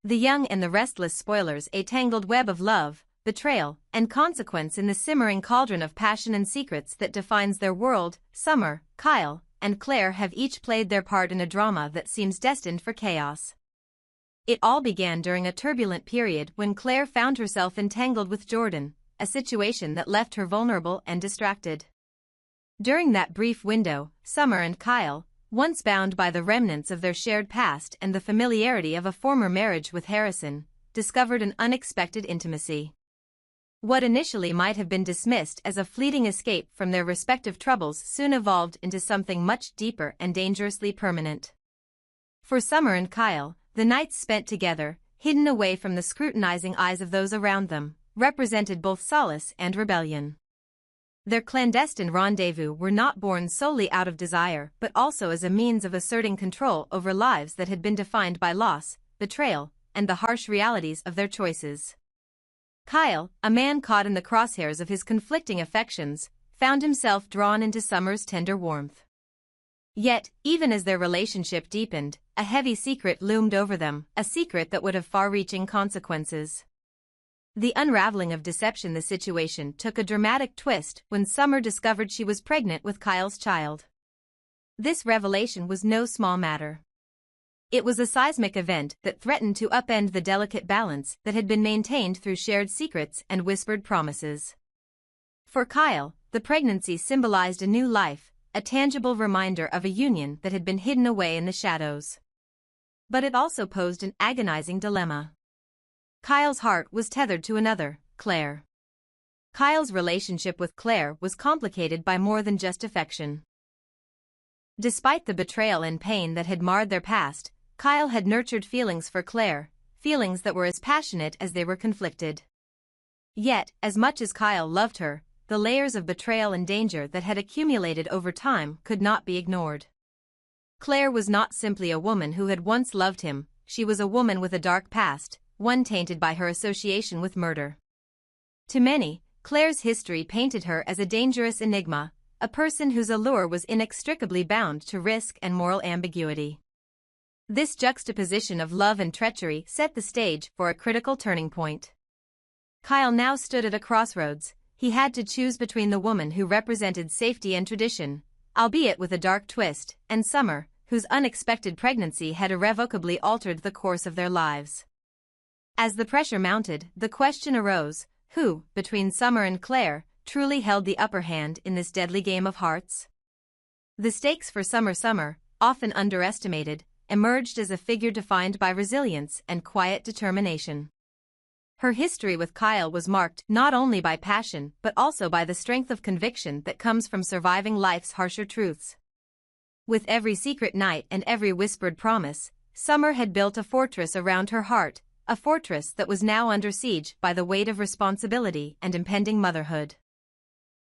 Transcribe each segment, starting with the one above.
The young and the restless spoilers a tangled web of love, betrayal, and consequence in the simmering cauldron of passion and secrets that defines their world. Summer, Kyle, and Claire have each played their part in a drama that seems destined for chaos. It all began during a turbulent period when Claire found herself entangled with Jordan, a situation that left her vulnerable and distracted. During that brief window, Summer and Kyle, once bound by the remnants of their shared past and the familiarity of a former marriage with Harrison, discovered an unexpected intimacy. What initially might have been dismissed as a fleeting escape from their respective troubles soon evolved into something much deeper and dangerously permanent. For Summer and Kyle, the nights spent together, hidden away from the scrutinizing eyes of those around them, represented both solace and rebellion. Their clandestine rendezvous were not born solely out of desire but also as a means of asserting control over lives that had been defined by loss, betrayal, and the harsh realities of their choices. Kyle, a man caught in the crosshairs of his conflicting affections, found himself drawn into Summer's tender warmth. Yet, even as their relationship deepened, a heavy secret loomed over them, a secret that would have far-reaching consequences. The unraveling of deception. The situation took a dramatic twist when Summer discovered she was pregnant with Kyle's child. This revelation was no small matter. It was a seismic event that threatened to upend the delicate balance that had been maintained through shared secrets and whispered promises. For Kyle, the pregnancy symbolized a new life, a tangible reminder of a union that had been hidden away in the shadows. But it also posed an agonizing dilemma. Kyle's heart was tethered to another, Claire. Kyle's relationship with Claire was complicated by more than just affection. Despite the betrayal and pain that had marred their past, Kyle had nurtured feelings for Claire, feelings that were as passionate as they were conflicted. Yet, as much as Kyle loved her, the layers of betrayal and danger that had accumulated over time could not be ignored. Claire was not simply a woman who had once loved him, she was a woman with a dark past, one tainted by her association with murder. To many, Claire's history painted her as a dangerous enigma, a person whose allure was inextricably bound to risk and moral ambiguity. This juxtaposition of love and treachery set the stage for a critical turning point. Kyle now stood at a crossroads. He had to choose between the woman who represented safety and tradition, albeit with a dark twist, and Summer, whose unexpected pregnancy had irrevocably altered the course of their lives. As the pressure mounted, the question arose, who, between Summer and Claire, truly held the upper hand in this deadly game of hearts? The stakes for Summer, often underestimated, emerged as a figure defined by resilience and quiet determination. Her history with Kyle was marked not only by passion but also by the strength of conviction that comes from surviving life's harsher truths. With every secret night and every whispered promise, Summer had built a fortress around her heart, a fortress that was now under siege by the weight of responsibility and impending motherhood.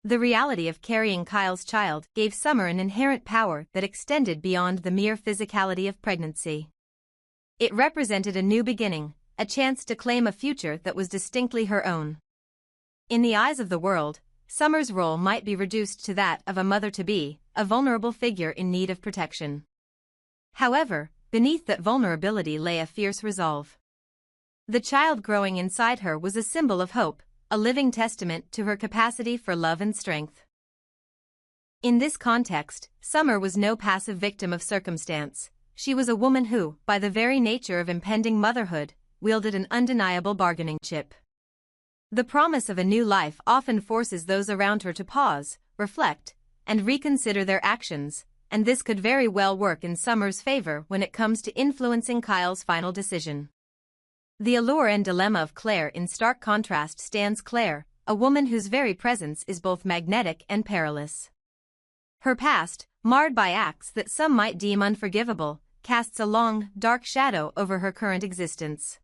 The reality of carrying Kyle's child gave Summer an inherent power that extended beyond the mere physicality of pregnancy. It represented a new beginning, a chance to claim a future that was distinctly her own. In the eyes of the world, Summer's role might be reduced to that of a mother-to-be, a vulnerable figure in need of protection. However, beneath that vulnerability lay a fierce resolve. The child growing inside her was a symbol of hope, a living testament to her capacity for love and strength. In this context, Summer was no passive victim of circumstance. She was a woman who, by the very nature of impending motherhood, wielded an undeniable bargaining chip. The promise of a new life often forces those around her to pause, reflect, and reconsider their actions, and this could very well work in Summer's favor when it comes to influencing Kyle's final decision. The allure and dilemma of Claire. In stark contrast stands Claire, a woman whose very presence is both magnetic and perilous. Her past, marred by acts that some might deem unforgivable, casts a long, dark shadow over her current existence.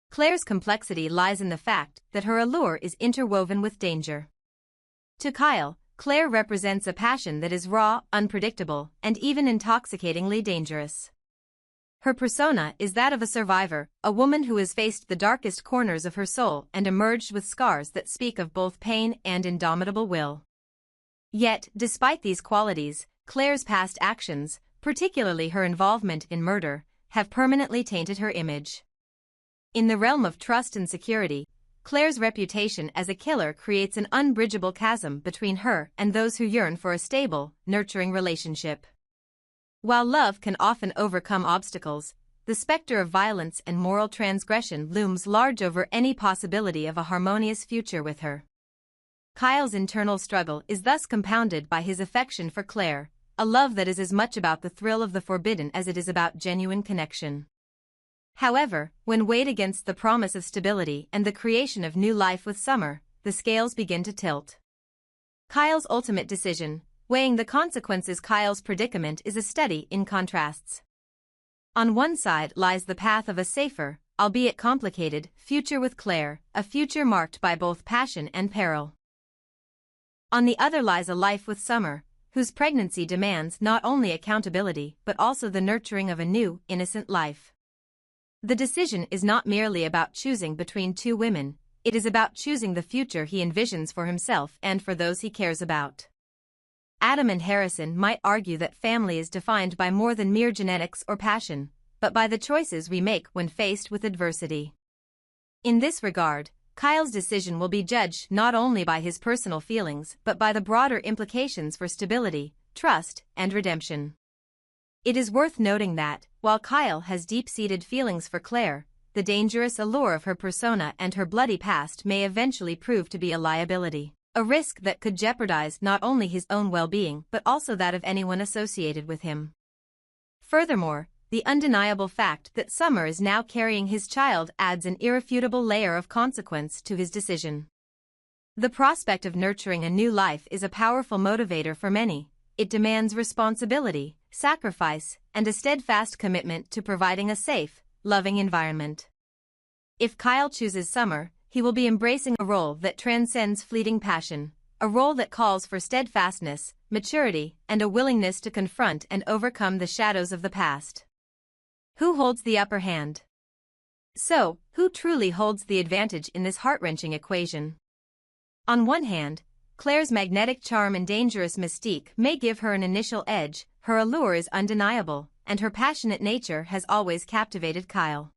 Claire's complexity lies in the fact that her allure is interwoven with danger. To Kyle, Claire represents a passion that is raw, unpredictable, and even intoxicatingly dangerous. Her persona is that of a survivor, a woman who has faced the darkest corners of her soul and emerged with scars that speak of both pain and indomitable will. Yet, despite these qualities, Claire's past actions, particularly her involvement in murder, have permanently tainted her image. In the realm of trust and security, Claire's reputation as a killer creates an unbridgeable chasm between her and those who yearn for a stable, nurturing relationship. While love can often overcome obstacles, the specter of violence and moral transgression looms large over any possibility of a harmonious future with her. Kyle's internal struggle is thus compounded by his affection for Claire, a love that is as much about the thrill of the forbidden as it is about genuine connection. However, when weighed against the promise of stability and the creation of new life with Summer, the scales begin to tilt. Kyle's ultimate decision, weighing the consequences. Kyle's predicament is a study in contrasts. On one side lies the path of a safer, albeit complicated, future with Claire, a future marked by both passion and peril. On the other lies a life with Summer, whose pregnancy demands not only accountability but also the nurturing of a new, innocent life. The decision is not merely about choosing between two women, it is about choosing the future he envisions for himself and for those he cares about. Adam and Harrison might argue that family is defined by more than mere genetics or passion, but by the choices we make when faced with adversity. In this regard, Kyle's decision will be judged not only by his personal feelings but by the broader implications for stability, trust, and redemption. It is worth noting that, while Kyle has deep-seated feelings for Claire, the dangerous allure of her persona and her bloody past may eventually prove to be a liability, a risk that could jeopardize not only his own well-being but also that of anyone associated with him. Furthermore, the undeniable fact that Summer is now carrying his child adds an irrefutable layer of consequence to his decision. The prospect of nurturing a new life is a powerful motivator for many. It demands responsibility, sacrifice, and a steadfast commitment to providing a safe, loving environment. If Kyle chooses Summer, he will be embracing a role that transcends fleeting passion, a role that calls for steadfastness, maturity, and a willingness to confront and overcome the shadows of the past. Who holds the upper hand? So, who truly holds the advantage in this heart-wrenching equation? On one hand, Claire's magnetic charm and dangerous mystique may give her an initial edge. Her allure is undeniable, and her passionate nature has always captivated Kyle.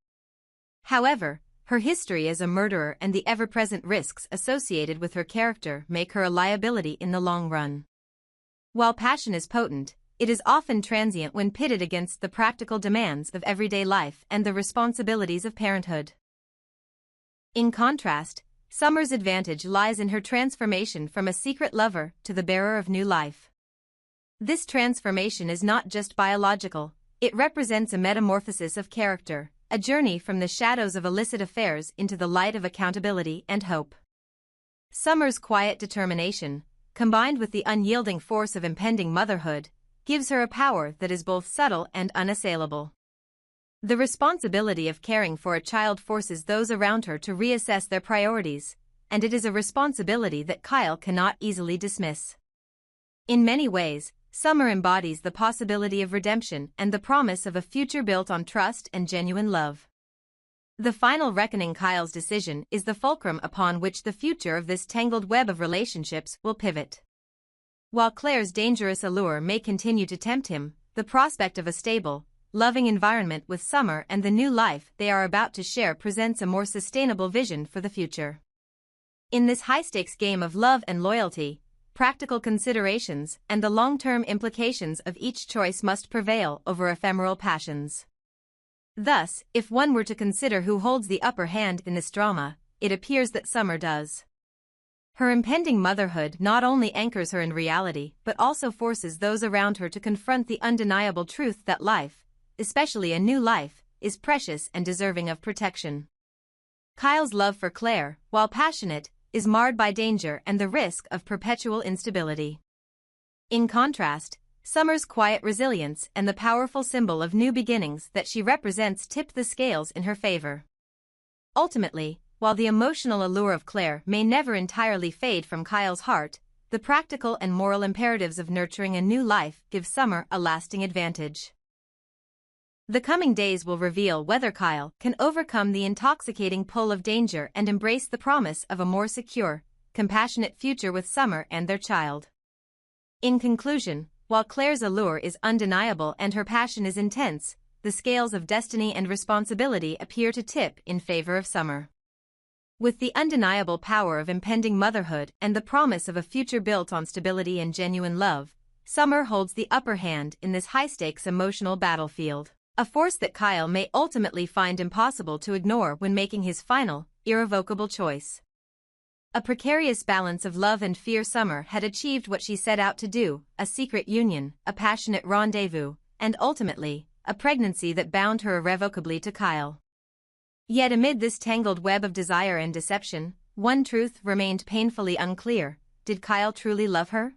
However, her history as a murderer and the ever-present risks associated with her character make her a liability in the long run. While passion is potent, it is often transient when pitted against the practical demands of everyday life and the responsibilities of parenthood. In contrast, Summer's advantage lies in her transformation from a secret lover to the bearer of new life. This transformation is not just biological, it represents a metamorphosis of character, a journey from the shadows of illicit affairs into the light of accountability and hope. Summer's quiet determination, combined with the unyielding force of impending motherhood, gives her a power that is both subtle and unassailable. The responsibility of caring for a child forces those around her to reassess their priorities, and it is a responsibility that Kyle cannot easily dismiss. In many ways, Summer embodies the possibility of redemption and the promise of a future built on trust and genuine love. The final reckoning. Kyle's decision is the fulcrum upon which the future of this tangled web of relationships will pivot. While Claire's dangerous allure may continue to tempt him, the prospect of a stable, loving environment with Summer and the new life they are about to share presents a more sustainable vision for the future. In this high-stakes game of love and loyalty, practical considerations and the long-term implications of each choice must prevail over ephemeral passions. Thus, if one were to consider who holds the upper hand in this drama, it appears that Summer does. Her impending motherhood not only anchors her in reality but also forces those around her to confront the undeniable truth that life, especially a new life, is precious and deserving of protection. Kyle's love for Claire, while passionate, is marred by danger and the risk of perpetual instability. In contrast, Summer's quiet resilience and the powerful symbol of new beginnings that she represents tip the scales in her favor. Ultimately, while the emotional allure of Claire may never entirely fade from Kyle's heart, the practical and moral imperatives of nurturing a new life give Summer a lasting advantage. The coming days will reveal whether Kyle can overcome the intoxicating pull of danger and embrace the promise of a more secure, compassionate future with Summer and their child. In conclusion, while Claire's allure is undeniable and her passion is intense, the scales of destiny and responsibility appear to tip in favor of Summer. With the undeniable power of impending motherhood and the promise of a future built on stability and genuine love, Summer holds the upper hand in this high-stakes emotional battlefield, a force that Kyle may ultimately find impossible to ignore when making his final, irrevocable choice. A precarious balance of love and fear. Summer had achieved what she set out to do, a secret union, a passionate rendezvous, and ultimately, a pregnancy that bound her irrevocably to Kyle. Yet amid this tangled web of desire and deception, one truth remained painfully unclear: did Kyle truly love her?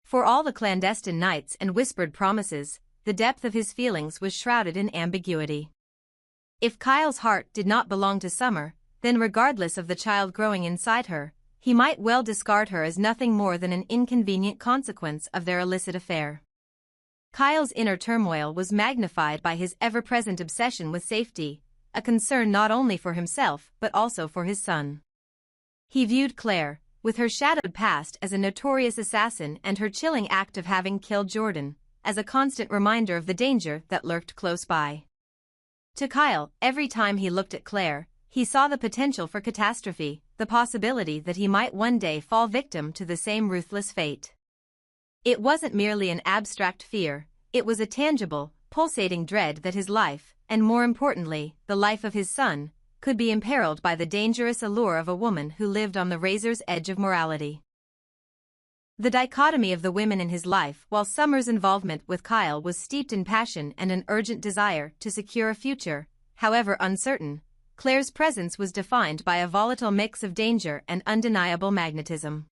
For all the clandestine nights and whispered promises, the depth of his feelings was shrouded in ambiguity. If Kyle's heart did not belong to Summer, then regardless of the child growing inside her, he might well discard her as nothing more than an inconvenient consequence of their illicit affair. Kyle's inner turmoil was magnified by his ever-present obsession with safety, a concern not only for himself but also for his son. He viewed Claire, with her shadowed past as a notorious assassin and her chilling act of having killed Jordan, as a constant reminder of the danger that lurked close by. To Kyle, every time he looked at Claire, he saw the potential for catastrophe, the possibility that he might one day fall victim to the same ruthless fate. It wasn't merely an abstract fear, it was a tangible, pulsating dread that his life, and more importantly, the life of his son, could be imperiled by the dangerous allure of a woman who lived on the razor's edge of morality. The dichotomy of the women in his life. While Summer's involvement with Kyle was steeped in passion and an urgent desire to secure a future, however uncertain, Claire's presence was defined by a volatile mix of danger and undeniable magnetism.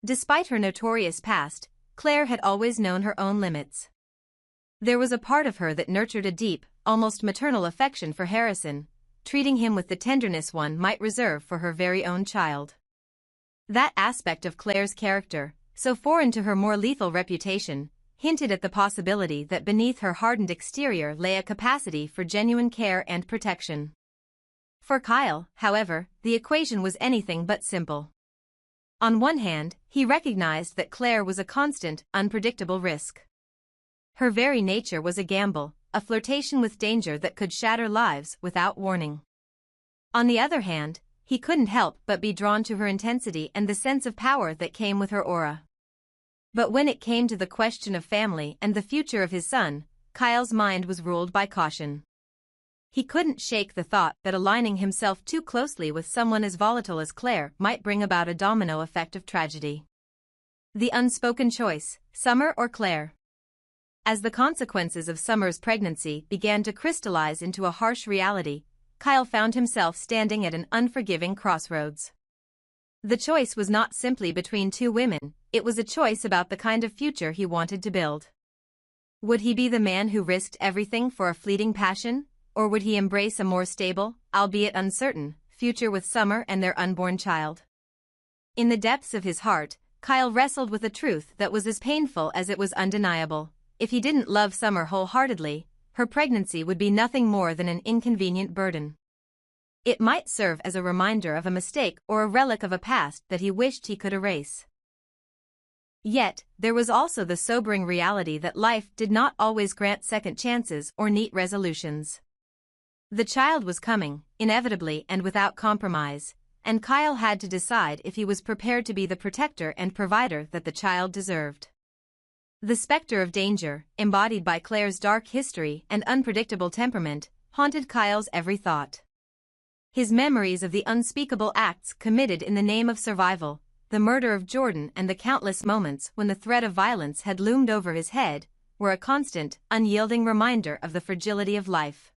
Despite her notorious past, Claire had always known her own limits. There was a part of her that nurtured a deep, almost maternal affection for Harrison, treating him with the tenderness one might reserve for her very own child. That aspect of Claire's character, so foreign to her more lethal reputation, hinted at the possibility that beneath her hardened exterior lay a capacity for genuine care and protection. For Kyle, however, the equation was anything but simple. On one hand, he recognized that Claire was a constant, unpredictable risk. Her very nature was a gamble, a flirtation with danger that could shatter lives without warning. On the other hand, he couldn't help but be drawn to her intensity and the sense of power that came with her aura. But when it came to the question of family and the future of his son, Kyle's mind was ruled by caution. He couldn't shake the thought that aligning himself too closely with someone as volatile as Claire might bring about a domino effect of tragedy. The unspoken choice: Summer or Claire? As the consequences of Summer's pregnancy began to crystallize into a harsh reality, Kyle found himself standing at an unforgiving crossroads. The choice was not simply between two women, it was a choice about the kind of future he wanted to build. Would he be the man who risked everything for a fleeting passion, or would he embrace a more stable, albeit uncertain, future with Summer and their unborn child? In the depths of his heart, Kyle wrestled with a truth that was as painful as it was undeniable. If he didn't love Summer wholeheartedly, her pregnancy would be nothing more than an inconvenient burden. It might serve as a reminder of a mistake or a relic of a past that he wished he could erase. Yet, there was also the sobering reality that life did not always grant second chances or neat resolutions. The child was coming, inevitably and without compromise, and Kyle had to decide if he was prepared to be the protector and provider that the child deserved. The specter of danger, embodied by Claire's dark history and unpredictable temperament, haunted Kyle's every thought. His memories of the unspeakable acts committed in the name of survival, the murder of Jordan and the countless moments when the threat of violence had loomed over his head, were a constant, unyielding reminder of the fragility of life.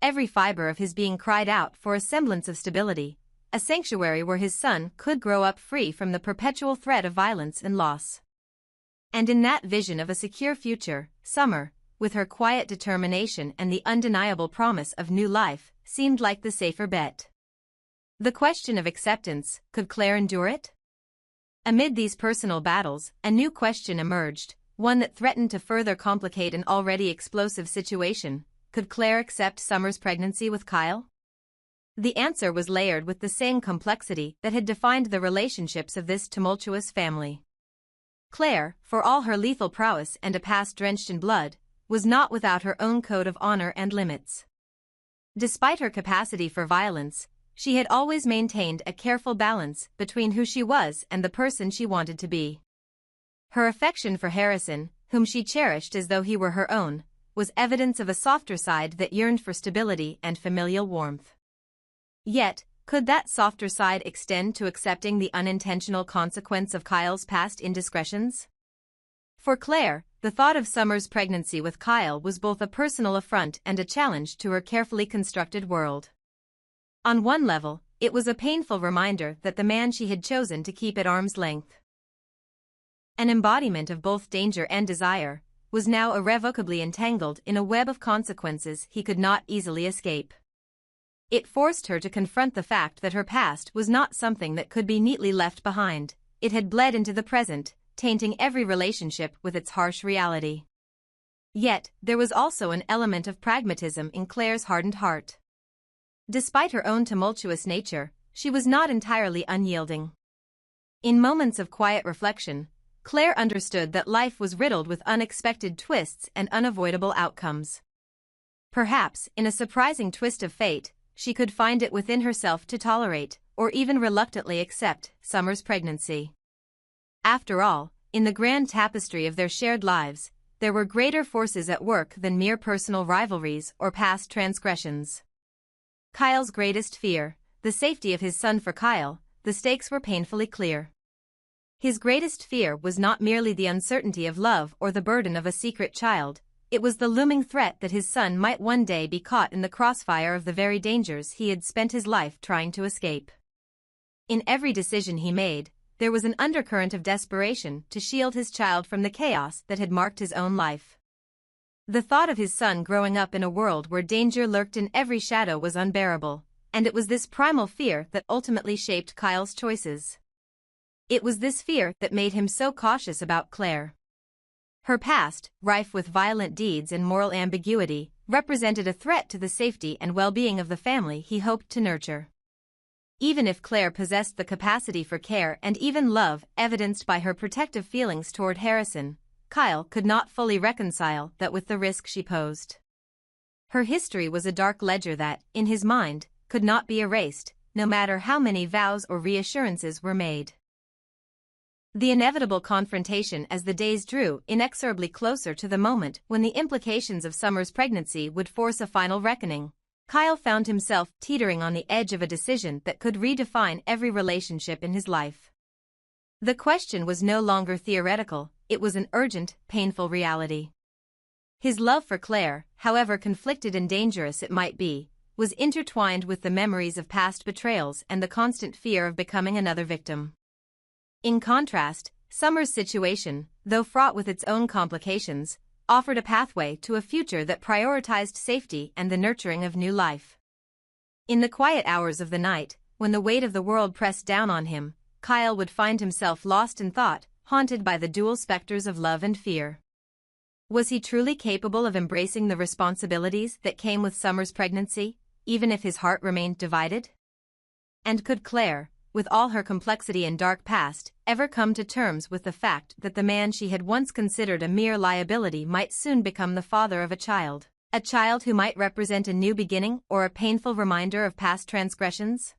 Every fiber of his being cried out for a semblance of stability, a sanctuary where his son could grow up free from the perpetual threat of violence and loss. And in that vision of a secure future, Summer, with her quiet determination and the undeniable promise of new life, seemed like the safer bet. The question of acceptance: could Claire endure it? Amid these personal battles, a new question emerged, one that threatened to further complicate an already explosive situation: could Claire accept Summer's pregnancy with Kyle? The answer was layered with the same complexity that had defined the relationships of this tumultuous family. Claire, for all her lethal prowess and a past drenched in blood, was not without her own code of honor and limits. Despite her capacity for violence, she had always maintained a careful balance between who she was and the person she wanted to be. Her affection for Harrison, whom she cherished as though he were her own, was evidence of a softer side that yearned for stability and familial warmth. Yet, could that softer side extend to accepting the unintentional consequence of Kyle's past indiscretions? For Claire, the thought of Summer's pregnancy with Kyle was both a personal affront and a challenge to her carefully constructed world. On one level, it was a painful reminder that the man she had chosen to keep at arm's length, an embodiment of both danger and desire, was now irrevocably entangled in a web of consequences he could not easily escape. It forced her to confront the fact that her past was not something that could be neatly left behind. It had bled into the present, tainting every relationship with its harsh reality. Yet, there was also an element of pragmatism in Claire's hardened heart. Despite her own tumultuous nature, she was not entirely unyielding. In moments of quiet reflection, Claire understood that life was riddled with unexpected twists and unavoidable outcomes. Perhaps, in a surprising twist of fate, she could find it within herself to tolerate, or even reluctantly accept, Summer's pregnancy. After all, in the grand tapestry of their shared lives, there were greater forces at work than mere personal rivalries or past transgressions. Kyle's greatest fear, the safety of his son. For Kyle, the stakes were painfully clear. His greatest fear was not merely the uncertainty of love or the burden of a secret child, it was the looming threat that his son might one day be caught in the crossfire of the very dangers he had spent his life trying to escape. In every decision he made, there was an undercurrent of desperation to shield his child from the chaos that had marked his own life. The thought of his son growing up in a world where danger lurked in every shadow was unbearable, and it was this primal fear that ultimately shaped Kyle's choices. It was this fear that made him so cautious about Claire. Her past, rife with violent deeds and moral ambiguity, represented a threat to the safety and well-being of the family he hoped to nurture. Even if Claire possessed the capacity for care and even love evidenced by her protective feelings toward Harrison, Kyle could not fully reconcile that with the risk she posed. Her history was a dark ledger that, in his mind, could not be erased, no matter how many vows or reassurances were made. The inevitable confrontation as the days drew inexorably closer to the moment when the implications of Summer's pregnancy would force a final reckoning, Kyle found himself teetering on the edge of a decision that could redefine every relationship in his life. The question was no longer theoretical, it was an urgent, painful reality. His love for Claire, however conflicted and dangerous it might be, was intertwined with the memories of past betrayals and the constant fear of becoming another victim. In contrast, Summer's situation, though fraught with its own complications, offered a pathway to a future that prioritized safety and the nurturing of new life. In the quiet hours of the night, when the weight of the world pressed down on him, Kyle would find himself lost in thought, haunted by the dual specters of love and fear. Was he truly capable of embracing the responsibilities that came with Summer's pregnancy, even if his heart remained divided? And could Claire, with all her complexity and dark past, ever come to terms with the fact that the man she had once considered a mere liability might soon become the father of a child who might represent a new beginning or a painful reminder of past transgressions?